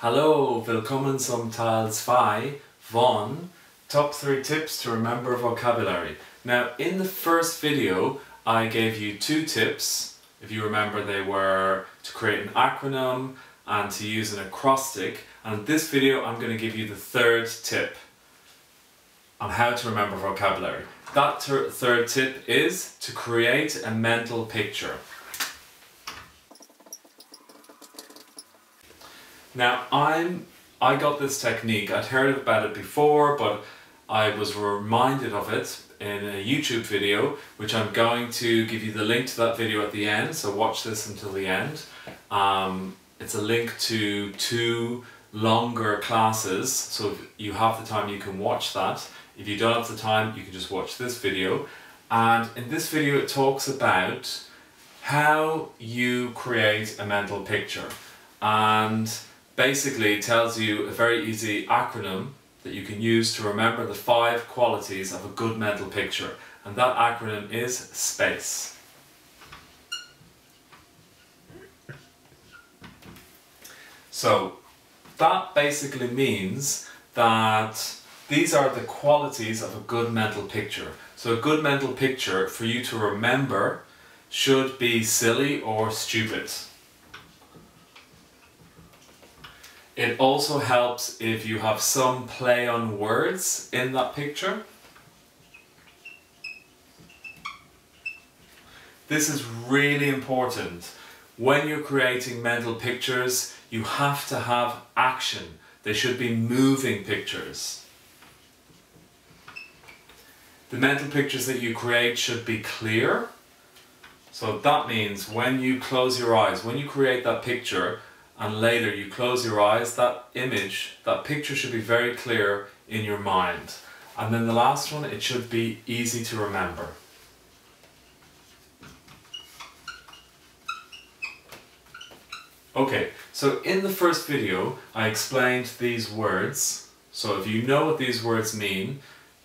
Hallo, willkommen zum Teil 2 von Top 3 Tips to Remember Vocabulary. Now, in the first video, I gave you 2 tips. If you remember, they were to create an acronym and to use an acrostic. And in this video, I'm going to give you the third tip on how to remember vocabulary. That third tip is to create a mental picture. Now, I got this technique. I'd heard about it before, but I was reminded of it in a YouTube video, which I'm going to give you the link to that video at the end, so watch this until the end. It's a link to 2 longer classes, so if you have the time you can watch that. If you don't have the time, you can just watch this video. And in this video it talks about how you create a mental picture. And basically it tells you a very easy acronym that you can use to remember the 5 qualities of a good mental picture. And that acronym is SPACE. So that basically means that these are the qualities of a good mental picture. So a good mental picture for you to remember should be silly or stupid. It also helps if you have some play on words in that picture. This is really important. When you're creating mental pictures, you have to have action. They should be moving pictures. The mental pictures that you create should be clear. So that means when you close your eyes, when you create that picture, and later you close your eyes, that image, that picture should be very clear in your mind. And then the last one, it should be easy to remember. Okay, so in the first video I explained these words. So if you know what these words mean,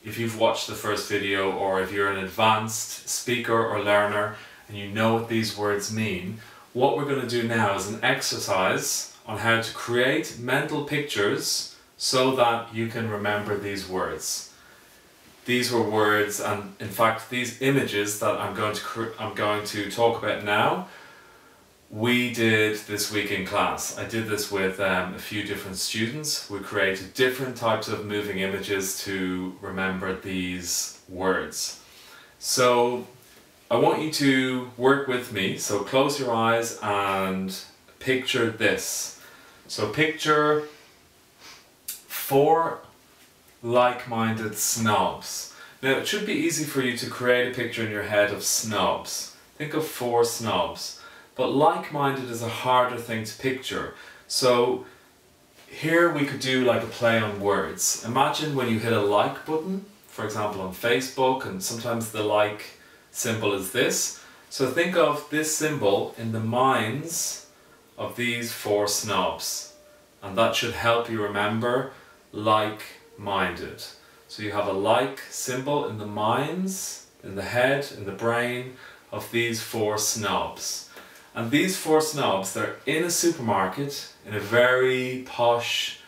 if you've watched the first video or if you're an advanced speaker or learner and you know what these words mean, what we're going to do now is an exercise on how to create mental pictures so that you can remember these words. These were words, and in fact these images that I'm going to talk about now, we did this week in class. I did this with a few different students. We created different types of moving images to remember these words. So I want you to work with me, so close your eyes and picture this. So picture 4 like-minded snobs. Now it should be easy for you to create a picture in your head of snobs. Think of 4 snobs. But like-minded is a harder thing to picture. So here we could do like a play on words. Imagine when you hit a like button, for example on Facebook, and sometimes the like symbol is this. So think of this symbol in the minds of these 4 snobs, and that should help you remember like-minded. So you have a like symbol in the minds, in the head, in the brain of these 4 snobs. And these 4 snobs, they're in a supermarket, in a very posh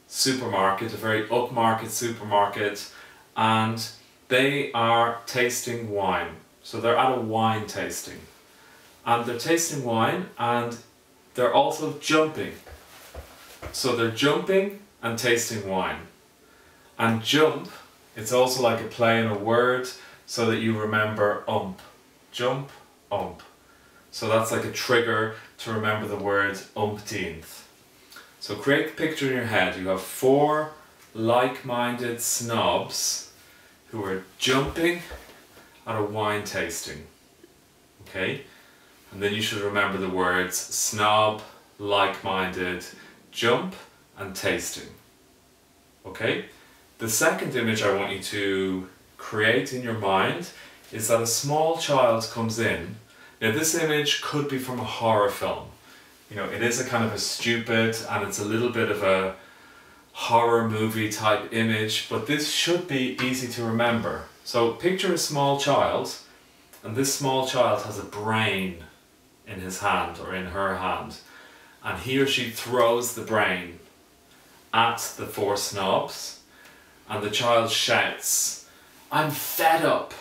supermarket, a very upmarket supermarket, and they are tasting wine. So they're at a wine tasting, and they're tasting wine and they're also jumping. So they're jumping and tasting wine. And jump, it's also like a play on a word so that you remember ump. Jump, ump. So that's like a trigger to remember the word umpteenth. So create the picture in your head. You have 4 like-minded snobs who are jumping at a wine tasting. Okay? And then you should remember the words snob, like-minded, jump and tasting. Okay? The second image I want you to create in your mind is that a small child comes in. Now this image could be from a horror film. You know, it is a kind of a stupid and it's a little bit of a horror movie type image, but this should be easy to remember. So picture a small child, and this small child has a brain in his hand or in her hand, and he or she throws the brain at the four snobs, and the child shouts, "I'm fed up."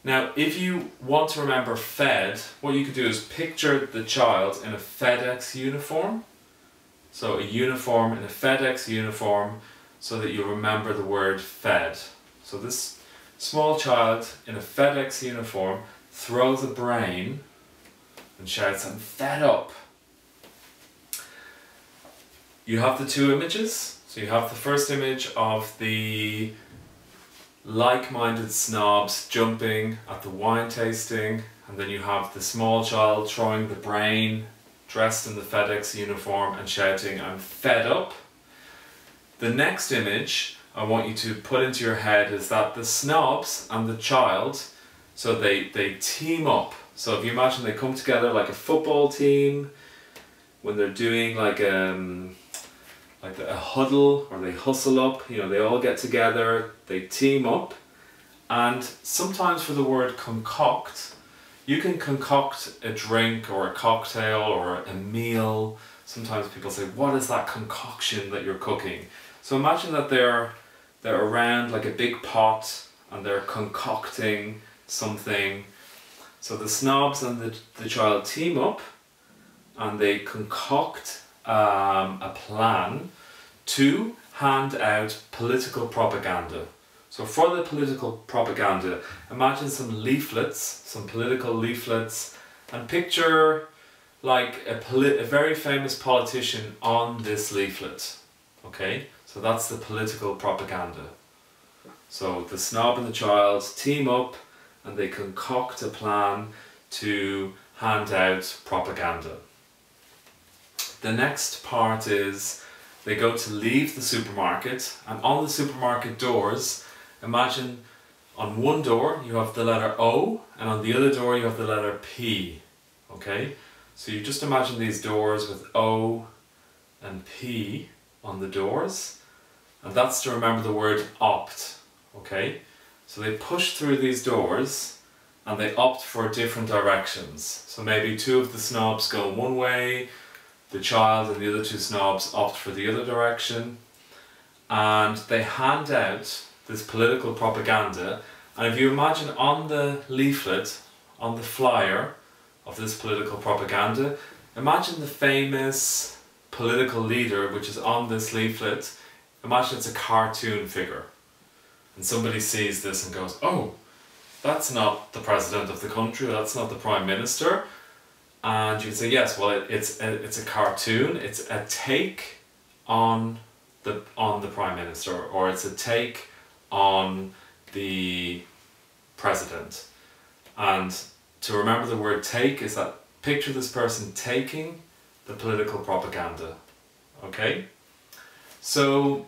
Now, if you want to remember fed, what you could do is picture the child in a FedEx uniform. So a uniform in a FedEx uniform, so that you remember the word fed. So this small child in a FedEx uniform throws a brain and shouts, "I'm fed up." You have the two images. So you have the first image of the like-minded snobs jumping at the wine tasting, and then you have the small child throwing the brain dressed in the FedEx uniform and shouting, "I'm fed up." The next image I want you to put into your head is that the snobs and the child, so they team up. So if you imagine they come together like a football team when they're doing like a huddle, or they hustle up, you know, they all get together, they team up. And sometimes for the word concoct, you can concoct a drink or a cocktail or a meal. Sometimes people say, "What is that concoction that you're cooking?" So imagine that they're around like a big pot and they're concocting something. So the snobs and the child team up and they concoct a plan to hand out political propaganda. So for the political propaganda, imagine some leaflets, some political leaflets, and picture like a very famous politician on this leaflet. Okay, so that's the political propaganda. So the snob and the child team up and they concoct a plan to hand out propaganda. The next part is they go to leave the supermarket, and on the supermarket doors, imagine on one door you have the letter O, and on the other door you have the letter P. Okay, so you just imagine these doors with O and P on the doors, and that's to remember the word opt. Okay, so they push through these doors and they opt for different directions. So maybe two of the snobs go one way, the child and the other two snobs opt for the other direction, and they hand out this political propaganda. And if you imagine on the leaflet, on the flyer of this political propaganda, imagine the famous political leader which is on this leaflet. Imagine it's a cartoon figure, and somebody sees this and goes, "Oh, that's not the president of the country, that's not the prime minister." And you say, yes, well, it's a cartoon, it's a take on the prime minister, or it's a take on the president. And to remember the word take is that picture this person taking the political propaganda. Okay? So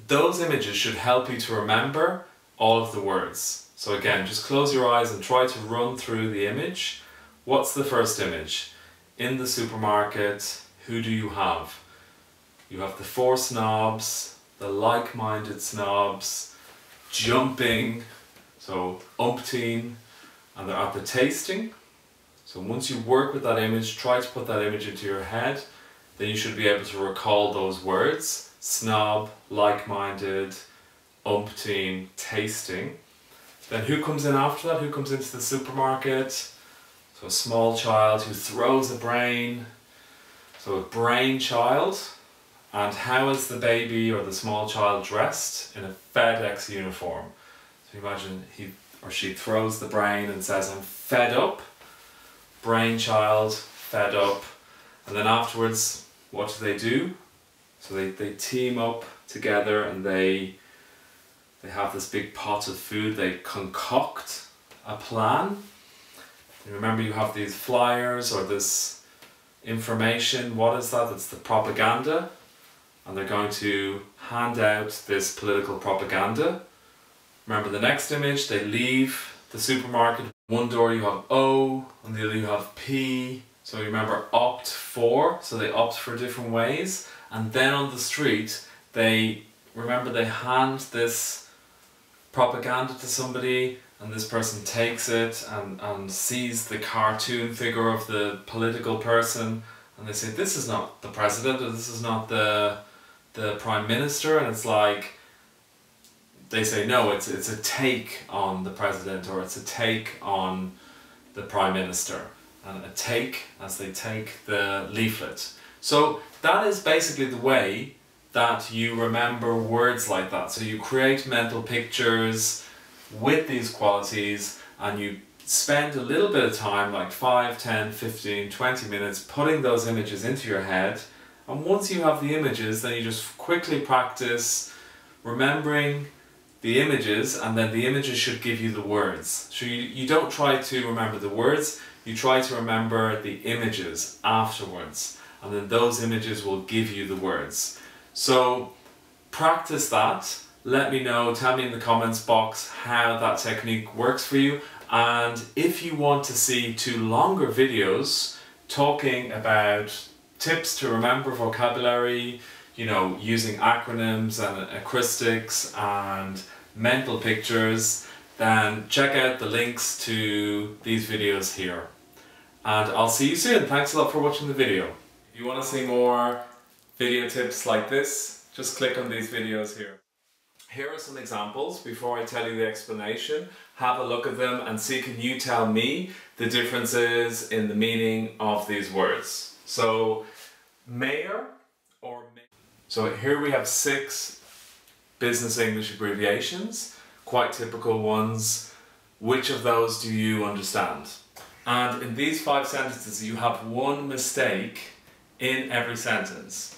those images should help you to remember all of the words. So again, just close your eyes and try to run through the image. What's the first image? In the supermarket, who do you have? You have the four snobs, the like-minded snobs, jumping, so umpteen, and they're at the tasting. So once you work with that image, try to put that image into your head, then you should be able to recall those words: snob, like-minded, umpteen, tasting. Then who comes in after that? Who comes into the supermarket? So a small child who throws a brain, so a brain child. And how is the baby or the small child dressed? In a FedEx uniform. So imagine he or she throws the brain and says, "I'm fed up." Brain child, fed up. And then afterwards, what do? So they team up together and they have this big pot of food, they concoct a plan. And remember, you have these flyers or this information. What is that? It's the propaganda. And they're going to hand out this political propaganda. Remember the next image, they leave the supermarket. One door you have O, on the other you have P. So you remember opt for, so they opt for different ways. And then on the street, they hand this propaganda to somebody, and this person takes it and sees the cartoon figure of the political person, and they say this is not the president, or this is not the prime minister, and it's like they say no, it's a take on the president, or it's a take on the prime minister, and a take as they take the leaflet. So that is basically the way that you remember words like that. So you create mental pictures with these qualities, and you spend a little bit of time, like 5, 10, 15, 20 minutes, putting those images into your head. And once you have the images, then you just quickly practice remembering the images, and then the images should give you the words. So you don't try to remember the words, you try to remember the images afterwards, and then those images will give you the words. So practice that. Let me know, tell me in the comments box how that technique works for you. And if you want to see 2 longer videos talking about tips to remember vocabulary, you know, using acronyms and acrostics and mental pictures, then check out the links to these videos here. And I'll see you soon. Thanks a lot for watching the video. If you want to see more video tips like this, just click on these videos here. Here are some examples. Before I tell you the explanation, have a look at them and see, can you tell me the differences in the meaning of these words. So, mayor or mayor. So here we have 6 business English abbreviations, quite typical ones. Which of those do you understand? And in these 5 sentences you have one mistake in every sentence.